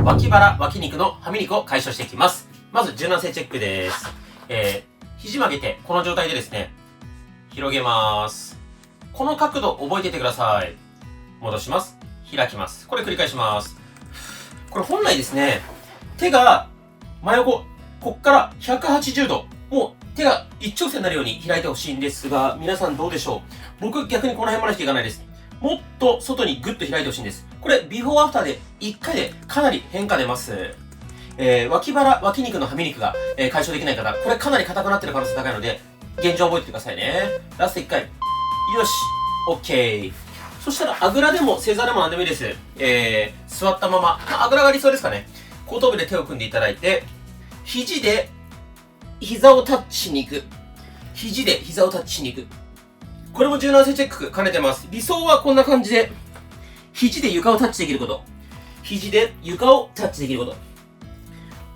脇腹、脇肉のはみ肉を解消していきます。まず、柔軟性チェックです。肘曲げて、この状態でですね、広げます。この角度覚えていてください。戻します。開きます。これ繰り返します。これ本来ですね、手が真横、こっから180度、もう手が一直線になるように開いてほしいんですが、皆さんどうでしょう？僕逆にこの辺までしかいかないです。もっと外にグッと開いてほしいんです。これ、ビフォーアフターで1回でかなり変化出ます。脇腹、脇肉のはみ肉が、解消できない方、これかなり硬くなってる可能性高いので、現状覚えててくださいね。ラスト1回。よし。OK。そしたら、あぐらでも正座でも何でもいいです。座ったまま。あぐらが理想ですかね。後頭部で手を組んでいただいて、肘で膝をタッチしに行く。肘で膝をタッチしに行く。これも柔軟性チェック兼ねてます。理想はこんな感じで、肘で床をタッチできること。肘で床をタッチできること。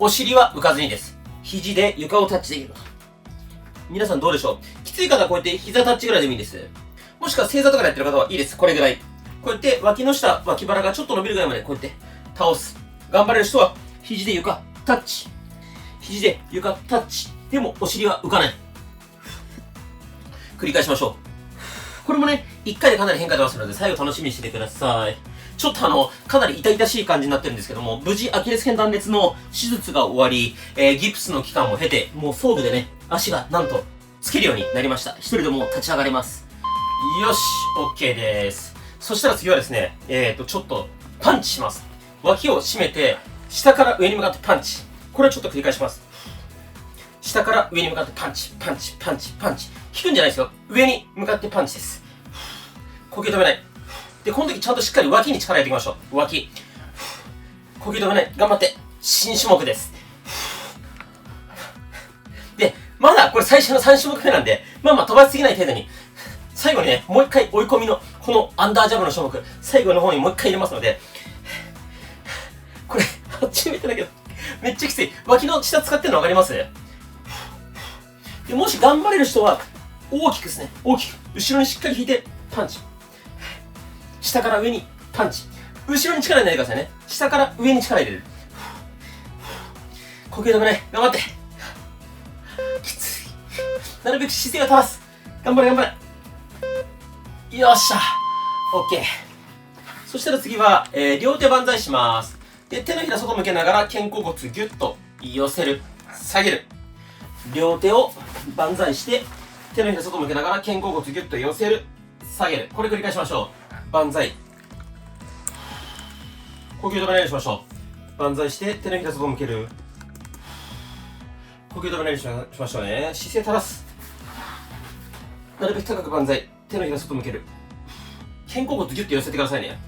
お尻は浮かずにです。肘で床をタッチできること。皆さんどうでしょう？きつい方はこうやって膝タッチぐらいでもいいです。もしくは正座とかでやってる方はいいです。これぐらい。こうやって脇の下、脇腹がちょっと伸びるぐらいまでこうやって倒す。頑張れる人は肘で床タッチ。肘で床タッチ。でもお尻は浮かない。繰り返しましょう。これもね、1回でかなり変化出ますので、最後楽しみにしててください。ちょっとかなり痛々しい感じになってるんですけども、無事アキレス腱断裂の手術が終わり、ギプスの期間を経て、もう装具でね、足がなんと、つけるようになりました。一人でもう立ち上がれます。よし、OK です。そしたら次はですね、ちょっと、パンチします。脇を締めて、下から上に向かってパンチ。これをちょっと繰り返します。下から上に向かってパンチ、パンチ、パンチ、パンチ。引くんじゃないですよ。上に向かってパンチです。呼吸止めない。で、この時ちゃんとしっかり脇に力入れていきましょう。脇。呼吸止めない。頑張って。新種目です。で、まだこれ最初の3種目目なんで、まあ飛ばしすぎない程度に、最後にね、もう一回追い込みの、このアンダージャブの種目、最後の方にもう一回入れますので、これ、初めてだけど、めっちゃきつい。脇の下使ってるの分かります？でもし頑張れる人は、大きくですね。大きく。後ろにしっかり引いて、パンチ。下から上に、パンチ。後ろに力入れないでくださいね。下から上に力入れる。呼吸止めない。頑張って。きつい。なるべく姿勢を正す。頑張れ頑張れ。よっしゃ。OK。そしたら次は、両手万歳します。で、手のひら外向けながら肩甲骨ギュッと寄せる。下げる。両手を万歳して、手のひら外向けながら肩甲骨ギュッと寄せる。下げる。これ繰り返しましょう。万歳。呼吸止めないようにしましょう。万歳して手のひら外向ける。呼吸止めないようにしましょうね。姿勢正す。なるべく高く万歳。手のひら外向ける。肩甲骨ギュッと寄せてくださいね。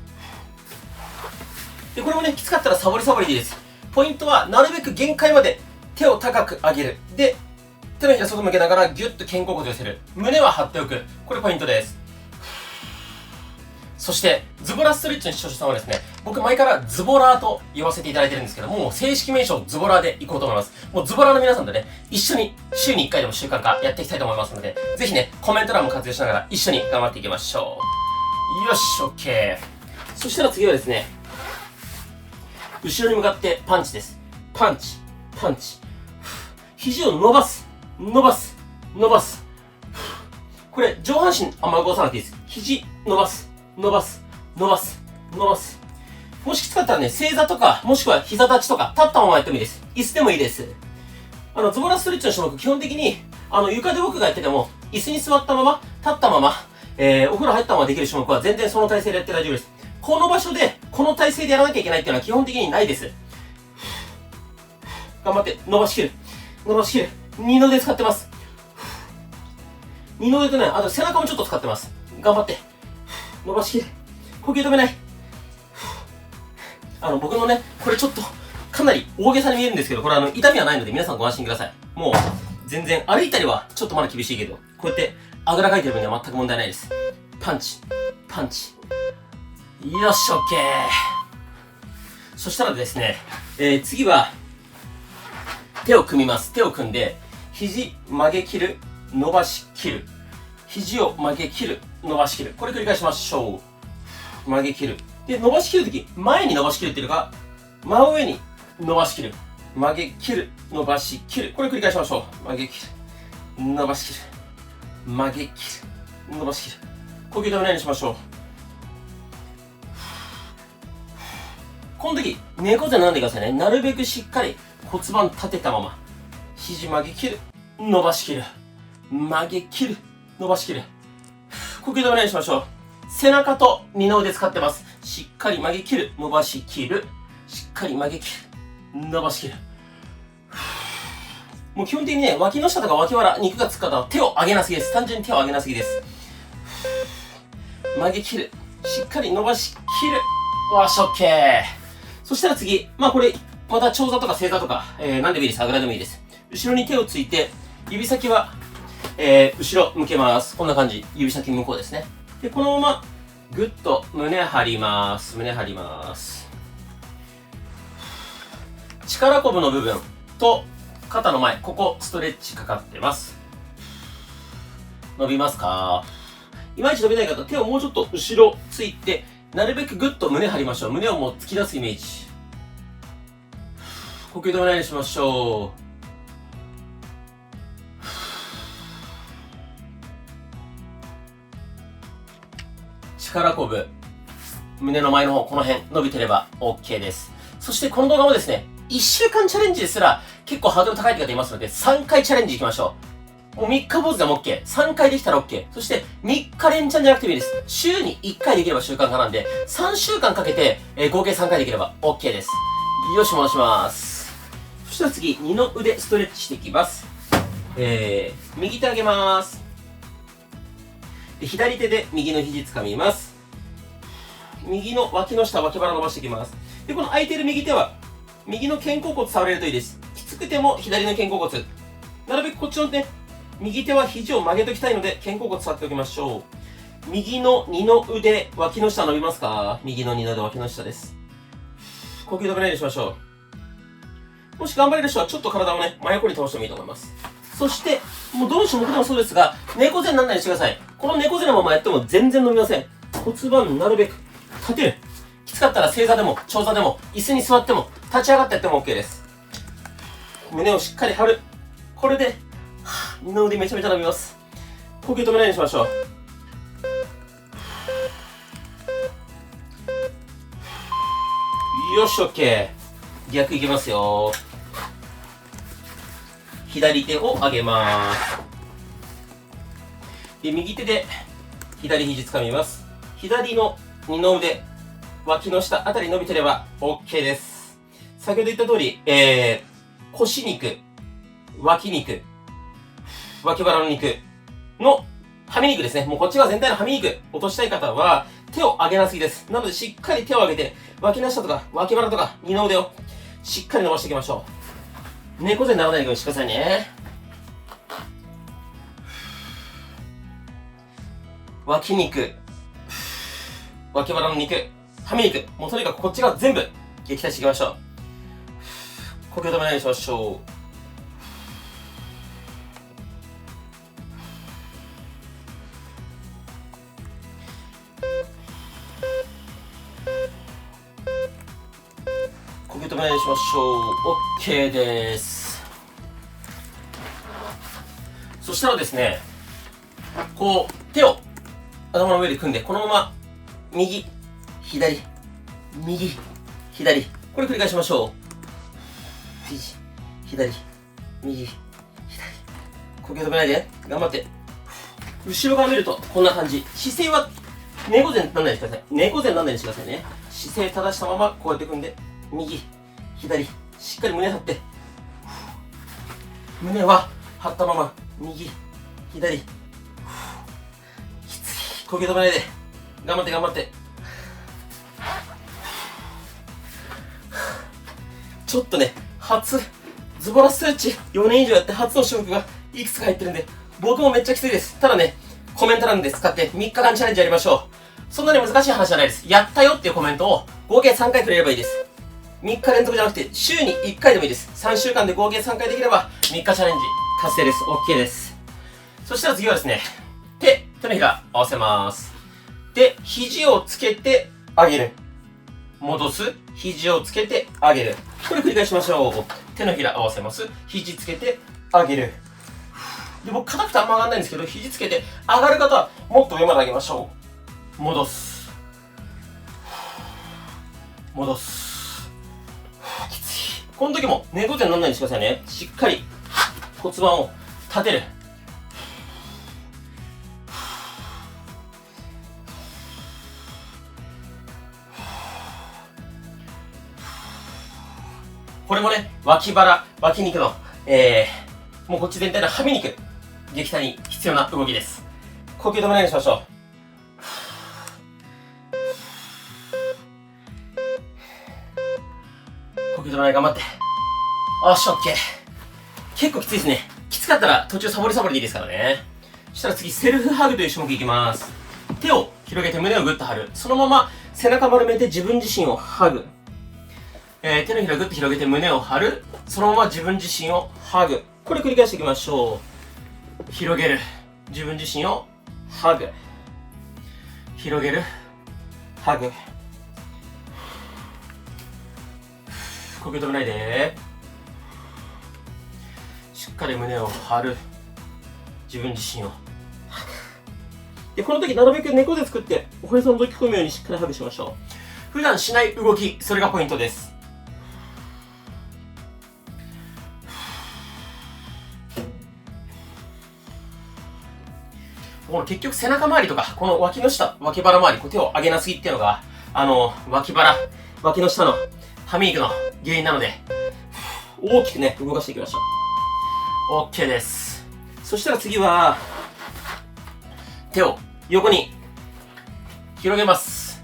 で、これもね、きつかったらサボりサボりでいいです。ポイントは、なるべく限界まで手を高く上げる。で、手のひら外向けながらギュッと肩甲骨寄せる。胸は張っておく。これポイントです。そして、ズボラストレッチの視聴者さんはですね、僕前からズボラーと呼ばせていただいてるんですけども、正式名称ズボラーでいこうと思います。もうズボラーの皆さんとね、一緒に週に1回でも習慣化やっていきたいと思いますので、ぜひね、コメント欄も活用しながら一緒に頑張っていきましょう。よし、OK。そしたら次はですね、後ろに向かってパンチです。パンチ、パンチ。肘を伸ばす、伸ばす、伸ばす。これ、上半身あんま動かさなくていいです。肘伸ばす、伸ばす、伸ばす、伸ばす。もしきつかったらね、正座とか、もしくは膝立ちとか、立ったままやってもいいです。椅子でもいいです。ズボラストレッチの種目、基本的に、床で僕がやってても、椅子に座ったまま、立ったまま、お風呂入ったままできる種目は全然その体勢でやって大丈夫です。この場所で、この体勢でやらなきゃいけないっていうのは基本的にないです。頑張って、伸ばしきる。伸ばしきる。二の腕使ってます。二の腕とね、あと背中もちょっと使ってます。頑張って。伸ばしきる。呼吸止めない。僕のね、これちょっと、かなり大げさに見えるんですけど、これ痛みはないので皆さんご安心ください。もう、全然、歩いたりはちょっとまだ厳しいけど、こうやって、あぐらかいてる分には全く問題ないです。パンチ、パンチ。よし、オッケー。そしたらですね、次は、手を組みます。手を組んで、肘曲げ切る、伸ばし切る。肘を曲げ切る、伸ばし切る。これ繰り返しましょう。曲げ切る。で、伸ばし切るとき、前に伸ばし切るっていうか、真上に伸ばしきる。曲げ切る。伸ばし切る。これ繰り返しましょう。曲げ切る。伸ばし切る。曲げ切る。伸ばし切る。呼吸止めないようにしましょう。この時、猫背になってくださいね。なるべくしっかり骨盤立てたまま。肘曲げ切る。伸ばし切る。曲げ切る。伸ばし切る。呼吸止めないようにしましょう。背中と二の腕使ってます。しっかり曲げ切る。伸ばし切る。しっかり曲げ切る。伸ばし切る。もう基本的にね、脇の下とか脇腹、肉がつく方は手を上げなすぎです。単純に手を上げなすぎです。曲げ切る。しっかり伸ばし切る。わし、オッケー。そしたら次、これ、また長座とか正座とか、何でもいいです。あぐらでもいいです。後ろに手をついて、指先は、後ろ向けます。こんな感じ。指先向こうですね。で、このまま、ぐっと胸張ります。胸張ります。力こぶの部分と肩の前、ここストレッチかかってます。伸びますか？いまいち伸びない方、手をもうちょっと後ろついて、なるべくぐっと胸張りましょう。胸をもう突き出すイメージ。呼吸止めないようにしましょう。力こぶ、胸の前の方、この辺伸びてれば OK です。そしてこの動画もですね、1週間チャレンジですら結構ハードル高いって方いますので、3回チャレンジいきましょう。もう3日坊主でも OK。3回できたら OK。そして3日連チャンじゃなくてもいいです。週に1回できれば習慣化なんで、3週間かけて、合計3回できれば OK です。よし、戻します。そしたら次、二の腕ストレッチしていきます。右手上げます。で、左手で右の肘掴みます。右の脇の下、脇腹伸ばしていきます。で、この空いてる右手は、右の肩甲骨触れるといいです。きつくても左の肩甲骨。なるべくこっちのね、右手は肘を曲げときたいので、肩甲骨触っておきましょう。右の二の腕、脇の下伸びますか？右の二の腕、脇の下です。呼吸止めないようにしましょう。もし頑張れる人はちょっと体をね、真横に倒してもいいと思います。そして、もうどの種目でもそうですが、猫背にならないようにしてください。この猫背のままやっても全然伸びません。骨盤なるべく立てる。きつかったら正座でも長座でも椅子に座っても立ち上がってやっても OK です。胸をしっかり張る。これで、二の腕めちゃめちゃ伸びます。呼吸止めないようにしましょう。よし、OK。逆いきますよ。左手を上げます。で、右手で左肘掴みます。左の二の腕、脇の下あたり伸びてれば OK です。先ほど言った通り、腰肉、脇肉、脇腹の肉のはみ肉ですね。もうこっち側全体のはみ肉落としたい方は手を上げなすぎです。なのでしっかり手を上げて脇の下とか脇腹とか二の腕をしっかり伸ばしていきましょう。猫背にならないようにしてくださいね。脇肉、脇腹の肉、はみ肉、もうとにかくこっち側全部撃退していきましょう。呼吸止めないようにしましょう。呼吸止めないようにしましょう。OK です。そしたらですね、こう手を頭の上で組んで、このまま右、左、右、左、これ繰り返しましょう。右、左、右、左。呼吸止めないで。頑張って。後ろ側見るとこんな感じ。姿勢は猫背にならないでください。猫背にならないでしてくださいね。姿勢正したままこうやって組んで、右、左、しっかり胸張って。胸は張ったまま、右、左。きつい。呼吸止めないで。頑張って頑張って。ちょっとね、ズボラストレッチ4年以上やって初の種目がいくつか入ってるんで、僕もめっちゃきついです。ただね、コメント欄で使って3日間チャレンジやりましょう。そんなに難しい話じゃないです。やったよっていうコメントを合計3回くれればいいです。3日連続じゃなくて週に1回でもいいです。3週間で合計3回できれば3日チャレンジ達成です。OK です。そしたら次はですね、手のひら合わせます。で、肘をつけて上げる。戻す。肘をつけて上げる。これ繰り返しましょう。手のひら合わせます。肘つけて上げる。で、僕硬くてあんま上がんないんですけど、肘つけて上がる方はもっと上まで上げましょう。戻す。戻す。きつい。この時も猫背にならないようにしてくださいね。しっかり骨盤を立てる。これもね、脇腹、脇肉の、もうこっち全体のはみ肉、撃退に必要な動きです。呼吸止めないようにしましょう。呼吸止めない、頑張って。よし、オッケー。結構きついですね。きつかったら途中サボりサボりでいいですからね。そしたら次、セルフハグという種目いきます。手を広げて胸をグッと張る。そのまま背中丸めて自分自身をハグ。手のひらぐっと広げて胸を張る。そのまま自分自身をハグ。これ繰り返していきましょう。広げる。自分自身をハグ。広げる。ハグ。呼吸止めないで。しっかり胸を張る。自分自身をハグ。で、この時なるべく猫背作っておへそのぞき込むようにしっかりハグしましょう。普段しない動き、それがポイントです。この結局背中周りとか、この脇の下、脇腹周り、手を上げなすぎっていうのが、脇腹、脇の下のはみ肉の原因なので、大きくね、動かしていきましょう。OK です。そしたら次は、手を横に広げます。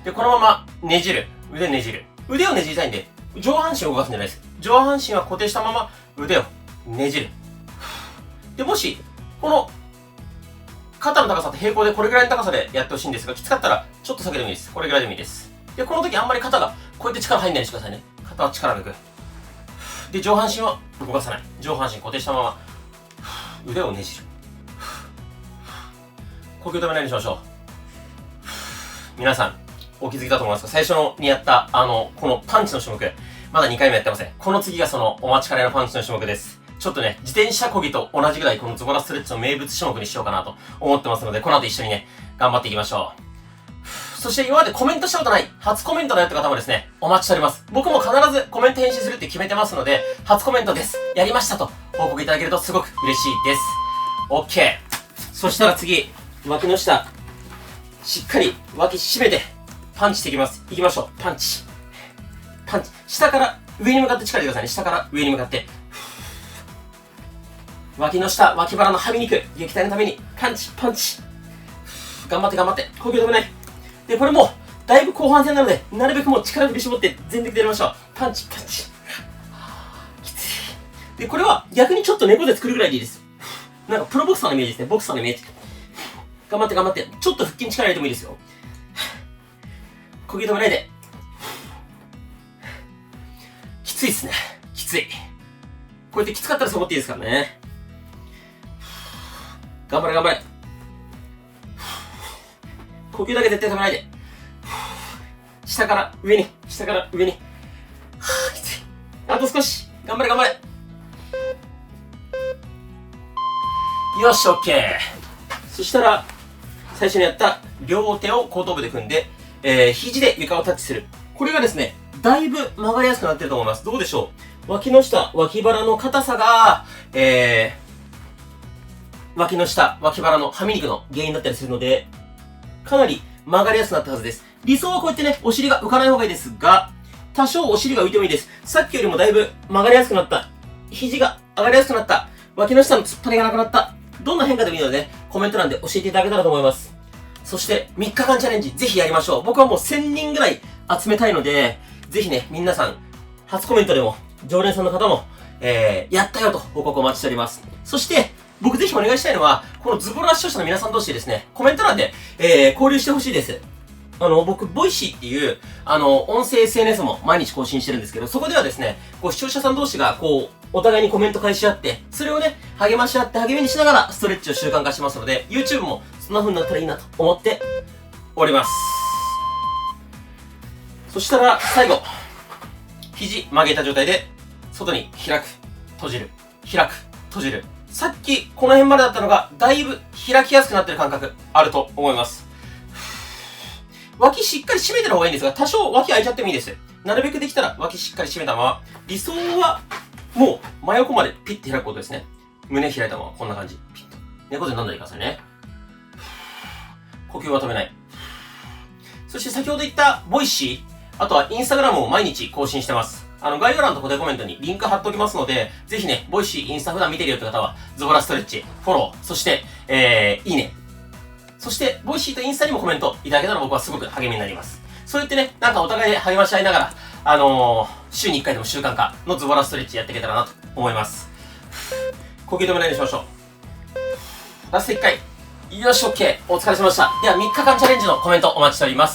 で、このままねじる。腕ねじる。腕をねじりたいんで、上半身を動かすんじゃないです。上半身は固定したまま腕をねじる。で、もし、この肩の高さと平行でこれぐらいの高さでやってほしいんですが、きつかったらちょっと下げてもいいです。これぐらいでもいいです。で、この時あんまり肩がこうやって力入んないようにしてくださいね。肩は力抜く。で、上半身は動かさない。上半身固定したまま腕をねじる。呼吸止めないようにしましょう。皆さん、お気づきだと思いますが、最初にやった、このパンチの種目、まだ2回もやってません。この次がそのお待ちかねのパンチの種目です。ちょっとね、自転車漕ぎと同じぐらいこのズボラストレッチの名物種目にしようかなと思ってますので、この後一緒にね、頑張っていきましょう。そして今までコメントしたことない、初コメントのやった方もですね、お待ちしております。僕も必ずコメント返信するって決めてますので、初コメントです。やりましたと報告いただけるとすごく嬉しいです。OK。そしたら次、脇の下、しっかり脇締めて、パンチしていきます。いきましょう。パンチ。パンチ。下から上に向かって力入れてくださいね。下から上に向かって。脇の下、脇腹のはみ肉、撃退のために、パンチ、パンチ。頑張って頑張って、呼吸止めない。で、これも、だいぶ後半戦なので、なるべくもう力振り絞って全力でやりましょう。パンチ、パンチ。きつい。で、これは逆にちょっと猫背作るぐらいでいいです。なんかプロボクサーのイメージですね。ボクサーのイメージ。頑張って頑張って。ちょっと腹筋力入れてもいいですよ。呼吸止めないで。きついっすね。きつい。こうやってきつかったらサボっていいですからね。頑張れ頑張れ。呼吸だけ絶対止めないで。下から上に、下から上に。きつい。あと少し。頑張れ頑張れ。よし、OK。そしたら、最初にやった両手を後頭部で組んで、肘で床をタッチする。これがですね、だいぶ曲がりやすくなってると思います。どうでしょう。脇の下、脇腹の硬さが、脇の下、脇腹のはみ肉の原因だったりするので、かなり曲がりやすくなったはずです。理想はこうやってね、お尻が浮かない方がいいですが、多少お尻が浮いてもいいです。さっきよりもだいぶ曲がりやすくなった。肘が上がりやすくなった。脇の下の突っ張りがなくなった。どんな変化でもいいのでね、コメント欄で教えていただけたらと思います。そして、3日間チャレンジ、ぜひやりましょう。僕はもう1000人ぐらい集めたいので、ぜひね、皆さん、初コメントでも、常連さんの方も、やったよと報告お待ちしております。そして、僕ぜひお願いしたいのは、このズボラ視聴者の皆さん同士でですね、コメント欄で、交流してほしいです。僕、ボイシーっていう、音声 SNS も毎日更新してるんですけど、そこではですね、こう、視聴者さん同士が、こう、お互いにコメント返し合って、それをね、励まし合って励みにしながら、ストレッチを習慣化しますので、YouTube もそんな風になったらいいなと思っております。そしたら、最後。肘曲げた状態で、外に開く、閉じる、開く、閉じる。さっきこの辺までだったのが、だいぶ開きやすくなってる感覚あると思います。脇しっかり締めてる方がいいんですが、多少脇開いちゃってもいいです。なるべくできたら脇しっかり締めたまま、理想はもう真横までピッて開くことですね。胸開いたままこんな感じ。ピッと。猫背飲んでくださいね。呼吸は止めない。そして先ほど言ったボイシー、あとはインスタグラムを毎日更新してます。概要欄と固定コメントにリンク貼っておきますので、ぜひね、ボイシー、インスタ普段見てるよって方は、ズボラストレッチ、フォロー、そして、いいね。そして、ボイシーとインスタにもコメントいただけたら僕はすごく励みになります。そうやってね、なんかお互いで励まし合いながら、週に1回でも習慣化のズボラストレッチやっていけたらなと思います。呼吸止めないようにしましょう。ラスト1回。よし、OK。お疲れ様でした。では3日間チャレンジのコメントお待ちしております。